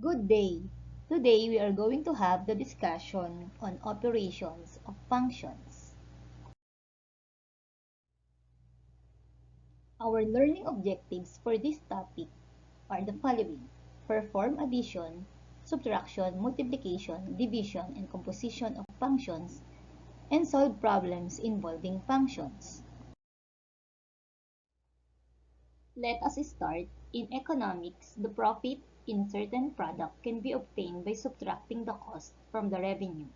Good day! Today we are going to have the discussion on operations of functions. Our learning objectives for this topic are the following: perform addition, subtraction, multiplication, division, and composition of functions, and solve problems involving functions. Let us start. In economics, the profit in a certain product can be obtained by subtracting the cost from the revenue.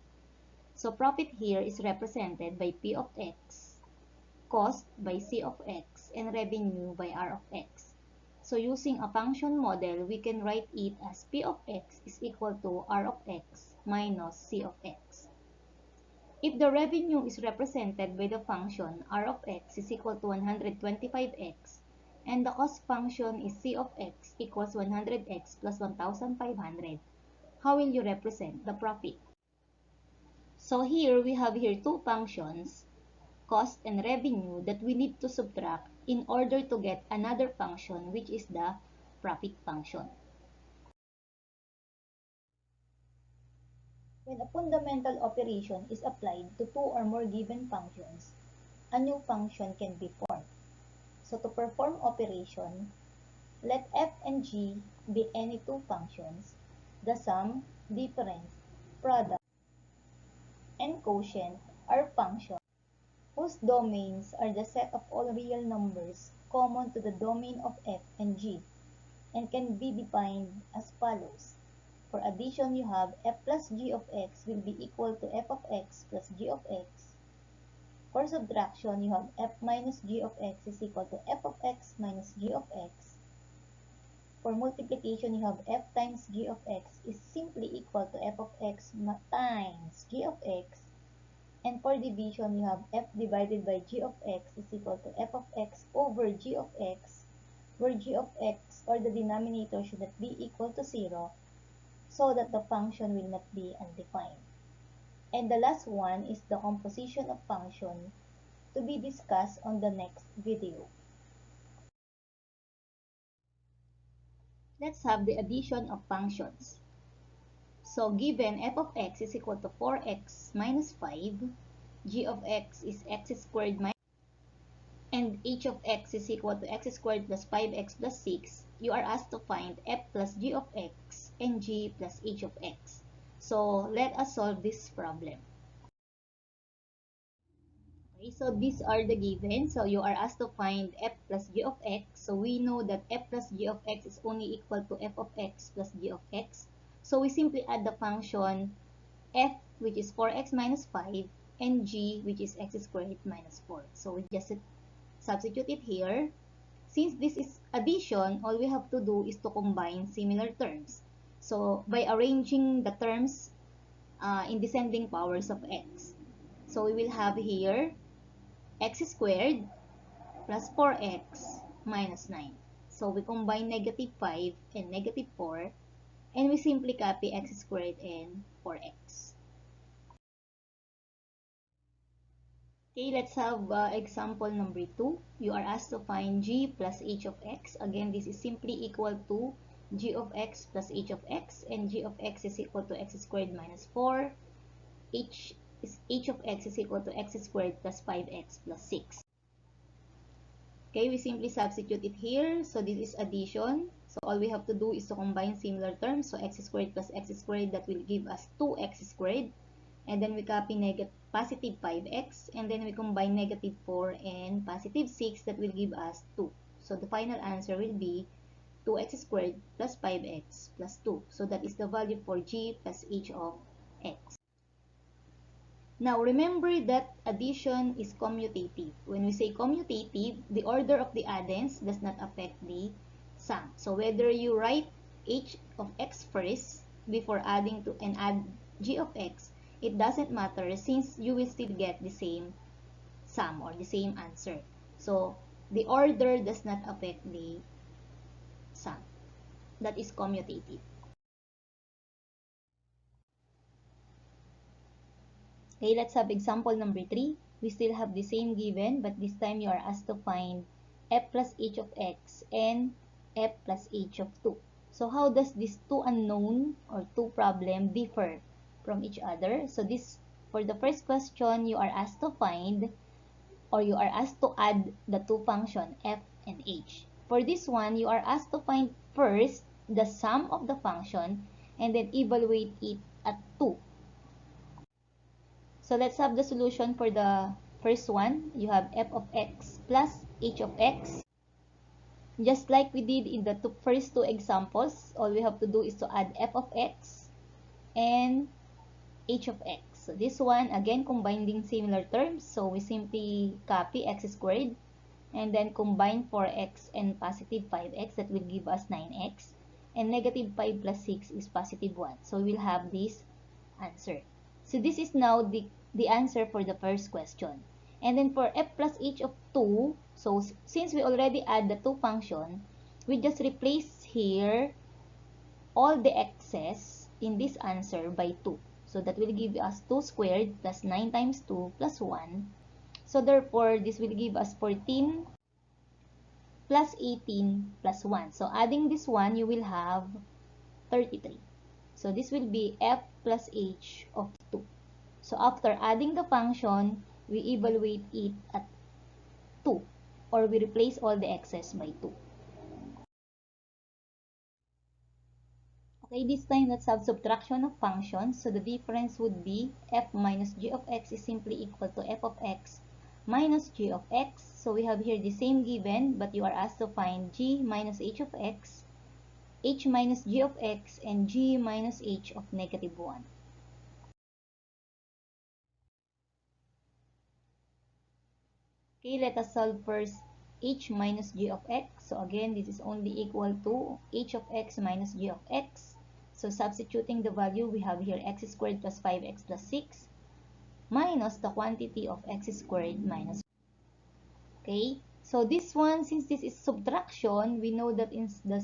So profit here is represented by P of x, cost by C of x, and revenue by R of x. So using a function model, we can write it as P of x is equal to R of x minus C of x. If the revenue is represented by the function R of x is equal to 125x, and the cost function is C of x equals 100x plus 1,500, how will you represent the profit? So here we have two functions, cost and revenue, that we need to subtract in order to get another function, which is the profit function. When a fundamental operation is applied to two or more given functions, a new function can be formed. So to perform operation, let f and g be any two functions. The sum, difference, product, and quotient are functions whose domains are the set of all real numbers common to the domain of f and g, and can be defined as follows. For addition, you have f plus g of x will be equal to f of x plus g of x. For subtraction, you have f minus g of x is equal to f of x minus g of x. For multiplication, you have f times g of x is simply equal to f of x times g of x. And for division, you have f divided by g of x is equal to f of x over g of x, where g of x or the denominator should not be equal to 0, so that the function will not be undefined. And the last one is the composition of function, to be discussed on the next video. Let's have the addition of functions. So given f of x is equal to 4x minus 5, g of x is x squared minus, and h of x is equal to x squared plus 5x plus 6, you are asked to find f plus g of x and g plus h of x. So let us solve this problem. Okay, so these are the given. So you are asked to find f plus g of x. So we know that f plus g of x is only equal to f of x plus g of x. So we simply add the function f, which is 4x minus 5, and g, which is x squared minus 4. So we just substitute it here. Since this is addition, all we have to do is to combine similar terms. So by arranging the terms in descending powers of x. So we will have here x squared plus 4x minus 9. So we combine negative 5 and negative 4, and we simply copy x squared and 4x. Okay, let's have example number 2. You are asked to find g plus h of x. Again, this is simply equal to g of x plus h of x, and g of x is equal to x squared minus 4. H of x is equal to x squared plus 5x plus 6. Okay, we simply substitute it here. So this is addition. So all we have to do is to combine similar terms. So x squared plus x squared, that will give us 2x squared. And then we copy positive 5x. And then we combine negative 4 and positive 6, that will give us 2. So the final answer will be 2x squared plus 5x plus 2. So that is the value for g plus h of x. Now, remember that addition is commutative. When we say commutative, the order of the addends does not affect the sum. So, whether you write h of x first before adding to and add g of x, it doesn't matter since you will still get the same sum or the same answer. So, the order does not affect the sum. That is commutative. Okay, let's have example number 3. We still have the same given, but this time you are asked to find f plus h of x and f plus h of 2. So how does these two unknown or two problem differ from each other? So this, for the first question, you are asked to find, or you are asked to add the two function f and h. For this one, you are asked to find first the sum of the function and then evaluate it at 2. So let's have the solution for the first one. You have f of x plus h of x. Just like we did in the first two examples, all we have to do is to add f of x and h of x. So this one, again, combining similar terms. So we simply copy x squared and then combine 4x and positive 5x. That will give us 9x. And negative 5 plus 6 is positive 1. So we'll have this answer. So this is now the answer for the first question. And then for f plus h of 2, so since we already add the two function, we just replace here all the x's in this answer by 2. So that will give us 2 squared plus 9 times 2 plus 1. So therefore, this will give us 14 plus 18 plus 1. So adding this one, you will have 33. So this will be f plus h of 2. So after adding the function, we evaluate it at 2, or we replace all the x's by 2. Okay, this time let's have subtraction of functions. So the difference would be f minus g of x is simply equal to f of x minus g of x. So we have here the same given, but you are asked to find g minus h of x, h minus g of x, and g minus h of negative 1. Okay, let us solve first h minus g of x. So again, this is only equal to h of x minus g of x. So substituting the value, we have here x squared plus 5x plus 6 minus the quantity of x squared minus 1. Okay, so this one, since this is subtraction, we know that in the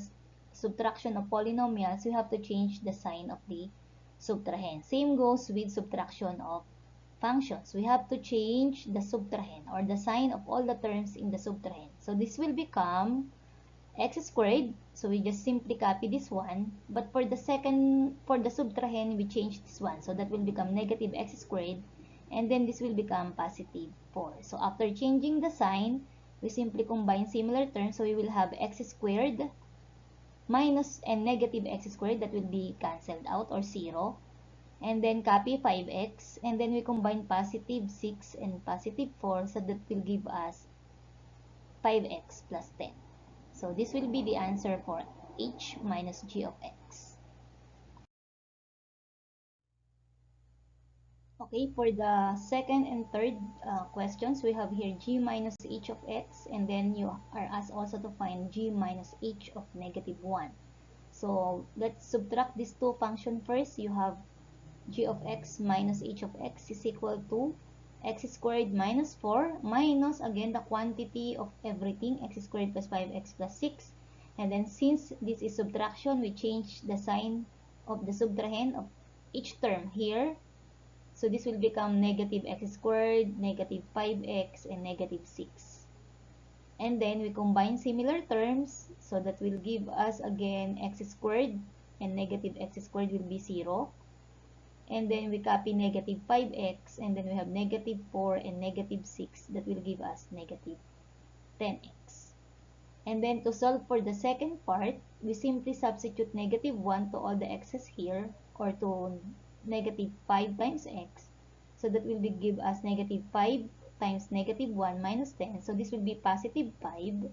subtraction of polynomials, we have to change the sign of the subtrahend. Same goes with subtraction of functions. We have to change the subtrahend or the sign of all the terms in the subtrahend. So this will become x squared. So we just simply copy this one. But for the subtrahend, we change this one. So that will become negative x squared. And then this will become positive 4. So after changing the sign, we simply combine similar terms. So we will have x squared minus and negative x squared. That will be cancelled out, or 0. And then copy 5x, and then we combine positive 6 and positive 4, so that will give us 5x plus 10. So this will be the answer for h minus g of x. Okay, for the second and third questions, we have here g minus h of x, and then you are asked also to find g minus h of negative 1. So let's subtract these two functions first. You have g of x minus h of x is equal to x squared minus 4 minus, again, the quantity of everything, x squared plus 5x plus 6. And then since this is subtraction, we change the sign of the subtrahend of each term here. So this will become negative x squared, negative 5x, and negative 6. And then we combine similar terms, so that will give us again x squared, and negative x squared will be 0. And then we copy negative 5x, and then we have negative 4 and negative 6. That will give us negative 10x. And then to solve for the second part, we simply substitute negative 1 to all the x's here, or to negative 5 times x. So that will give us negative 5 times negative 1 minus 10. So this will be positive 5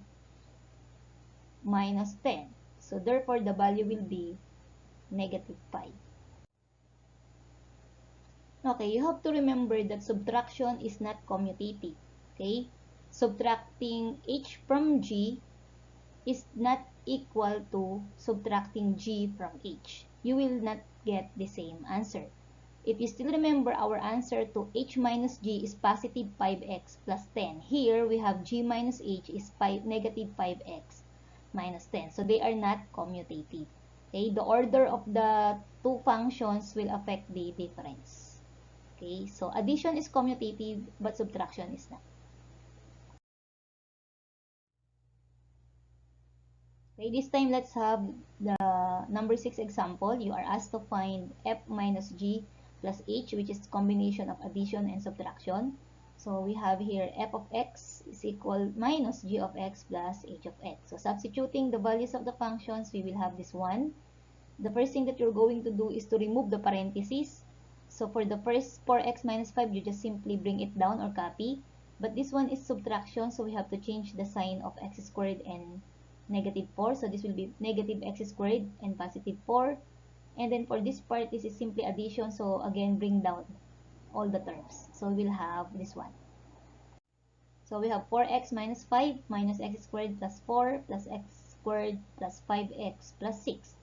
minus 10. So therefore, the value will be negative 5. Okay, you have to remember that subtraction is not commutative. Okay? Subtracting h from g is not equal to subtracting g from h. You will not get the same answer. If you still remember, our answer to h minus g is positive 5x plus 10. Here, we have g minus h is negative 5x minus 10. So, they are not commutative. Okay? The order of the two functions will affect the difference. Okay, so addition is commutative, but subtraction is not. Okay, this time let's have the number 6 example, you are asked to find f minus g plus h, which is combination of addition and subtraction. So we have here f of x is equal minus g of x plus h of x. So substituting the values of the functions, we will have this one. The first thing that you're going to do is to remove the parentheses. So for the first 4x minus 5, you just simply bring it down or copy. But this one is subtraction, so we have to change the sign of x squared and negative 4. So this will be negative x squared and positive 4. And then for this part, this is simply addition. So again, bring down all the terms. So we'll have this one. So we have 4x minus 5 minus x squared plus 4 plus x squared plus 5x plus 6.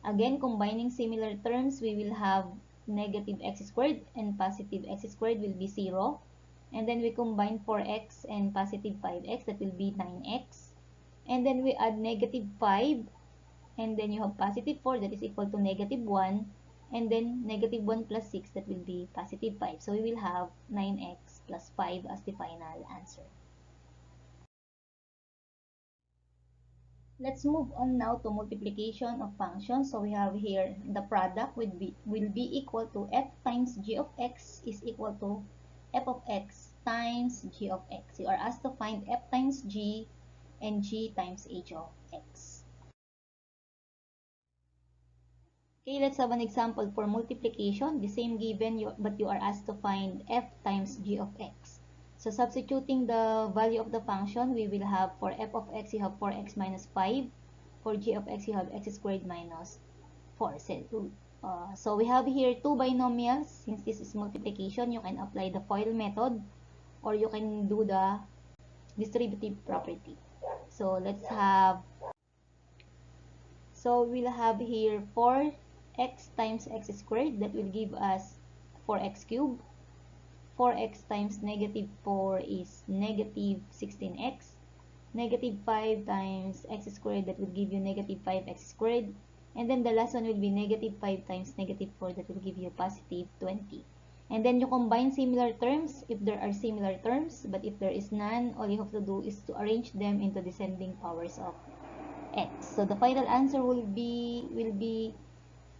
Again, combining similar terms, we will have negative x squared and positive x squared will be 0. And then we combine 4x and positive 5x, that will be 9x. And then we add negative 5, and then you have positive 4, that is equal to negative 1. And then negative 1 plus 6, that will be positive 5. So we will have 9x plus 5 as the final answer. Let's move on now to multiplication of functions. So we have here the product will be equal to f times g of x is equal to f of x times g of x. You are asked to find f times g and g times h of x. Okay, let's have an example for multiplication. The same given, but you are asked to find f times g of x. So substituting the value of the function, we will have for f of x, you have 4x minus 5. For g of x, you have x squared minus 4. So we have here two binomials. Since this is multiplication, you can apply the FOIL method or you can do the distributive property. So we'll have here 4x times x squared. That will give us 4x cubed. 4x times negative 4 is negative 16x. Negative 5 times x squared, that will give you negative 5x squared. And then the last one will be negative 5 times negative 4, that will give you positive 20. And then you combine similar terms if there are similar terms, but if there is none, all you have to do is to arrange them into descending powers of x. So the final answer will be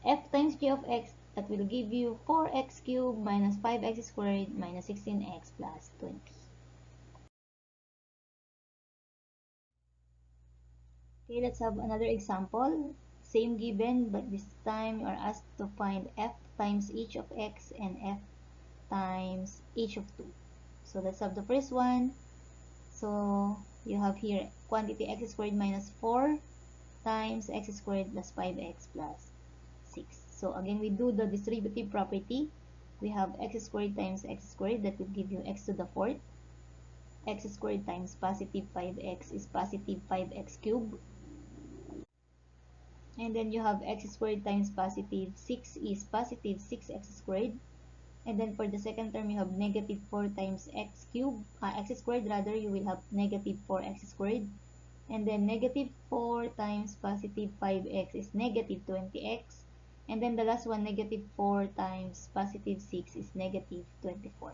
f times g of x, that will give you 4x cubed minus 5x squared minus 16x plus 20. Okay, let's have another example. Same given, but this time you are asked to find f times h of x and f times h of 2. So let's have the first one. So you have here quantity x squared minus 4 times x squared plus 5x plus 6. So again, we do the distributive property. We have x squared times x squared, that will give you x to the 4th. X squared times positive 5x is positive 5x cubed. And then you have x squared times positive 6 is positive 6x squared. And then for the second term, you have negative 4 times x squared rather, you will have negative 4x squared. And then negative 4 times positive 5x is negative 20x. And then the last one, negative 4 times positive 6 is negative 24.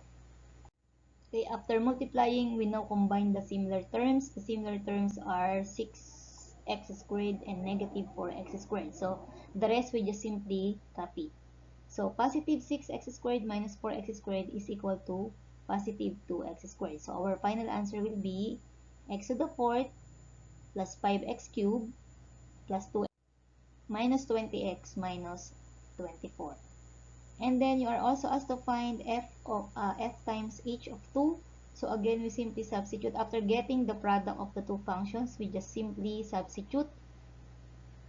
Okay, after multiplying, we now combine the similar terms. The similar terms are 6x squared and negative 4x squared. So the rest we just simply copy. So positive 6x squared minus 4x squared is equal to positive 2x squared. So our final answer will be x to the 4th plus 5x cubed plus 2 minus 20x minus 24. And then you are also asked to find f times h of 2. So again, we simply substitute. After getting the product of the two functions, we just simply substitute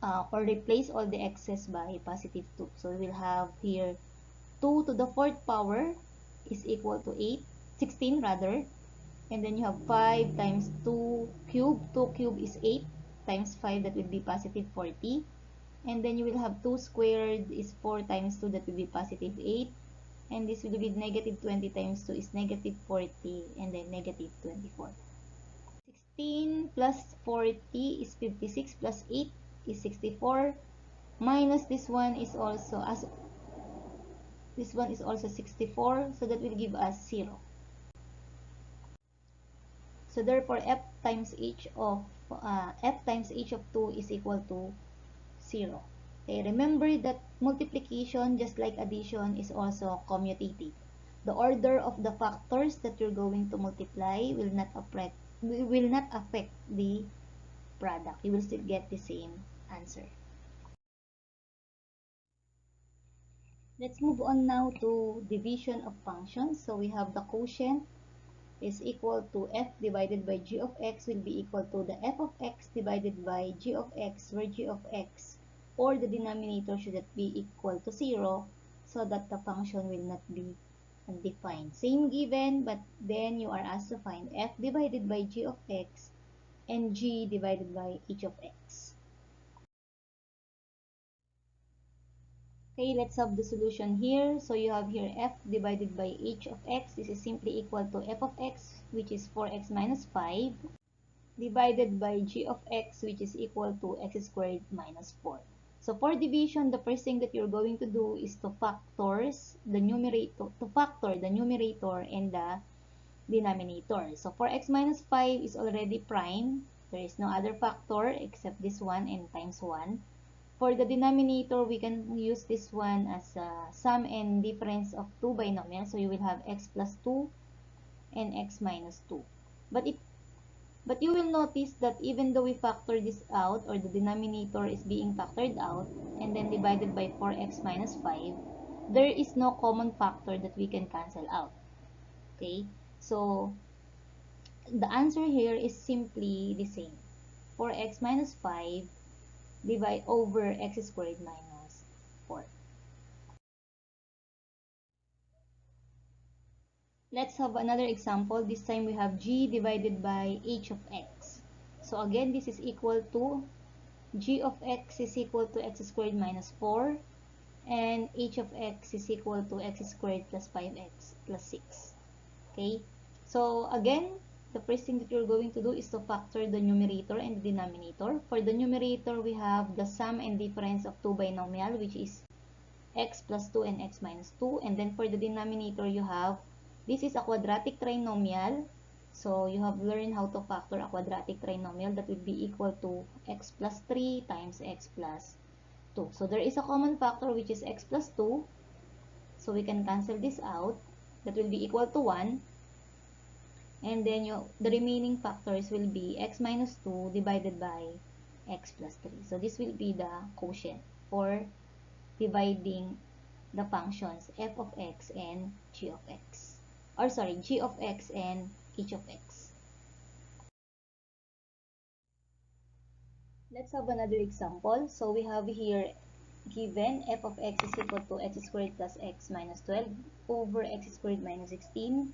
or replace all the x's by positive 2. So we will have here 2 to the 4th power is equal to 16 rather. And then you have 5 times 2 cubed. 2 cubed is 8 times 5, that will be positive 40. And then you will have 2 squared is 4 times 2, that will be positive 8. And this will be negative 20 times 2 is negative 40, and then negative 24. 16 plus 40 is 56 plus 8 is 64. Minus this one is also 64, so that will give us 0. So therefore f times h of 2 is equal to 0. Okay, remember that multiplication, just like addition, is also commutative. The order of the factors that you're going to multiply will not affect the product. You will still get the same answer. Let's move on now to division of functions. So we have the quotient is equal to f divided by g of x will be equal to the f of x divided by g of x, where g of x or the denominator should be equal to 0 so that the function will not be undefined. Same given, but then you are asked to find f divided by g of x and g divided by h of x. Okay, let's have the solution here. So you have here f divided by h of x. This is simply equal to f of x, which is 4x minus 5, divided by g of x, which is equal to x squared minus 4. So for division, the first thing that you're going to do is to factor the numerator and the denominator. So 4x minus 5 is already prime. There is no other factor except this one and times 1. For the denominator, we can use this one as a sum and difference of two binomials. So you will have x plus 2 and x minus 2. But you will notice that even though we factor this out, or the denominator is being factored out, and then divided by 4x minus 5, there is no common factor that we can cancel out. Okay? So the answer here is simply the same. 4x minus 5 divide over x squared minus 4. Let's have another example. This time we have g divided by h of x. So again, this is equal to g of x is equal to x squared minus 4, and h of x is equal to x squared plus 5x plus 6. Okay? So again, the first thing that you're going to do is to factor the numerator and the denominator. For the numerator, we have the sum and difference of two binomial, which is x plus 2 and x minus 2. And then for the denominator, you have, this is a quadratic trinomial. So you have learned how to factor a quadratic trinomial that would be equal to x plus 3 times x plus 2. So there is a common factor, which is x plus 2. So we can cancel this out. That will be equal to 1. And then the remaining factors will be x minus 2 divided by x plus 3. So this will be the quotient for dividing the functions f of x and g of x. Or sorry, g of x and h of x. Let's have another example. So we have here given f of x is equal to x squared plus x minus 12 over x squared minus 16,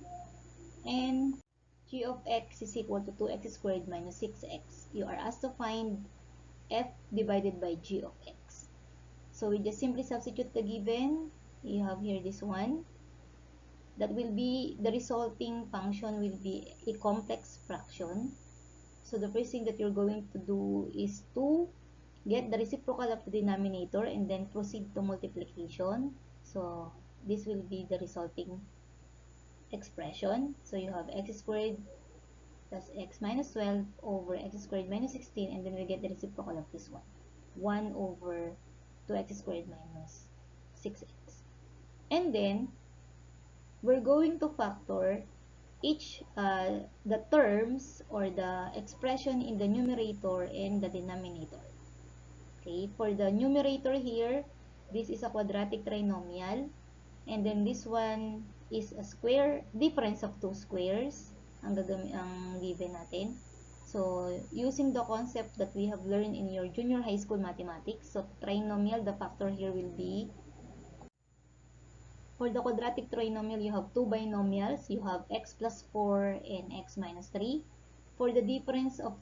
and g of x is equal to 2x squared minus 6x. You are asked to find f divided by g of x. So we just simply substitute the given. You have here this one. That will be, the resulting function will be a complex fraction. So the first thing that you're going to do is to get the reciprocal of the denominator and then proceed to multiplication. So this will be the resulting expression. So you have x squared plus x minus 12 over x squared minus 16, and then we get the reciprocal of this one, 1 over 2x squared minus 6x. And then we're going to factor each the terms or the expression in the numerator and the denominator. Okay, for the numerator here, this is a quadratic trinomial, and then this one is a square, difference of two squares ang given natin. So using the concept that we have learned in your junior high school mathematics, so trinomial, the factor here will be, for the quadratic trinomial, you have two binomials. You have x plus 4 and x minus 3. For the difference of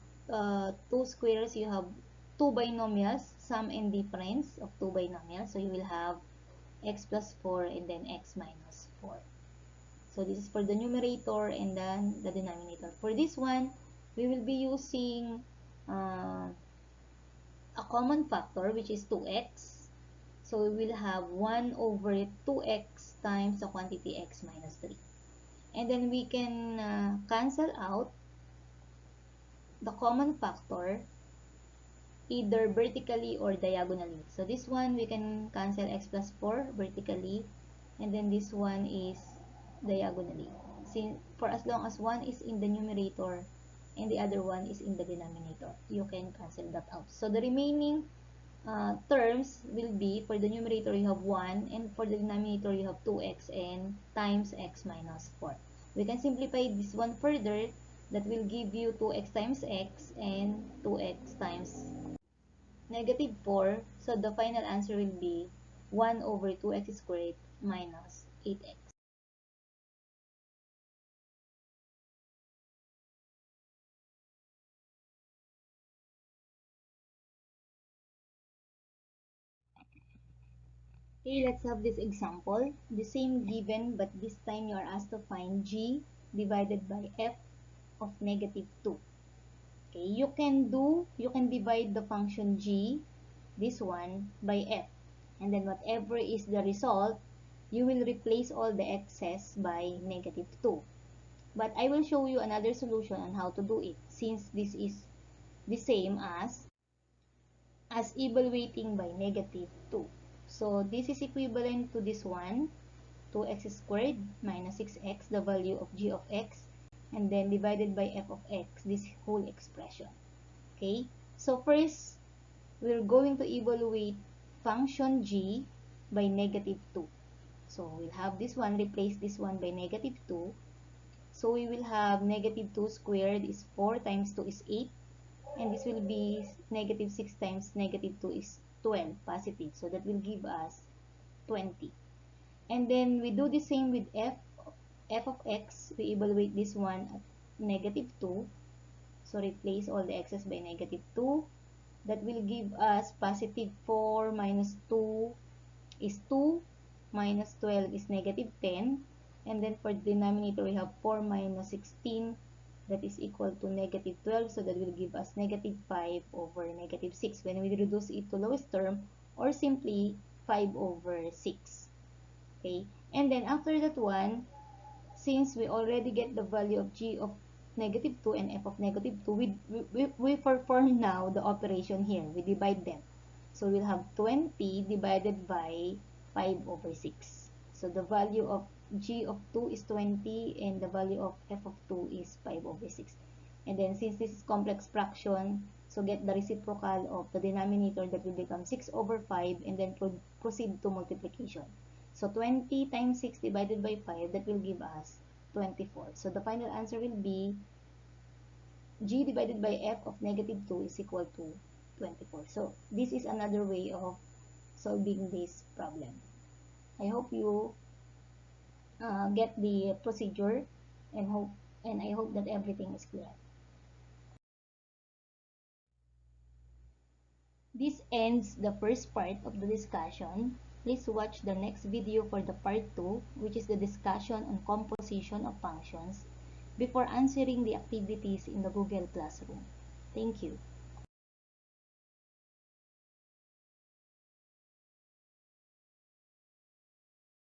two squares, you have two binomials, sum and difference of two binomials. So you will have x plus 4 and then x minus 4. So this is for the numerator and then the denominator. For this one, we will be using a common factor, which is 2x. So we will have 1 over 2x times the quantity x minus 3. And then we can cancel out the common factor. either vertically or diagonally. So this one, we can cancel x plus 4 vertically, and then this one is diagonally. Since, for as long as one is in the numerator and the other one is in the denominator, you can cancel that out. So the remaining terms will be, for the numerator you have 1, and for the denominator you have 2x and times x minus 4. We can simplify this one further. That will give you 2x times x and 2x times negative 4. So the final answer will be 1 over 2x squared minus 8x. Okay, let's have this example. The same given, but this time you are asked to find g divided by f of negative 2. Okay, you can divide the function g, this one, by f. And then whatever is the result, you will replace all the excess by negative 2. But I will show you another solution on how to do it, since this is the same as evaluating by negative 2. So this is equivalent to this one, 2x squared minus 6x, the value of g of x, and then divided by f of x, this whole expression. Okay, so first, we're going to evaluate function g by negative 2. So we'll have this one, replace this one by negative 2. So we will have negative 2 squared is 4 times 2 is 8. And this will be negative 6 times negative 2 is 12, positive. So that will give us 20. And then we do the same with f of x. We evaluate this one at negative 2. So replace all the x's by negative 2. That will give us positive 4 minus 2 is 2, minus 12 is negative 10. And then for the denominator, we have 4 minus 16. That is equal to negative 12. So that will give us negative 5 over negative 6 when we reduce it to lowest term, or simply 5 over 6. Okay. And then after that one, since we already get the value of g of negative 2 and f of negative 2, we perform now the operation here. We divide them. So we'll have 20 divided by 5 over 6. So the value of g of 2 is 20 and the value of f of 2 is 5 over 6. And then since this is complex fraction, so get the reciprocal of the denominator, that will become 6 over 5, and then proceed to multiplication. So 20 times 6 divided by 5, that will give us 24. So the final answer will be g divided by f of negative 2 is equal to 24. So this is another way of solving this problem. I hope you get the procedure, and I hope that everything is clear. This ends the first part of the discussion. Please watch the next video for the part 2, which is the discussion on composition of functions, before answering the activities in the Google Classroom. Thank you.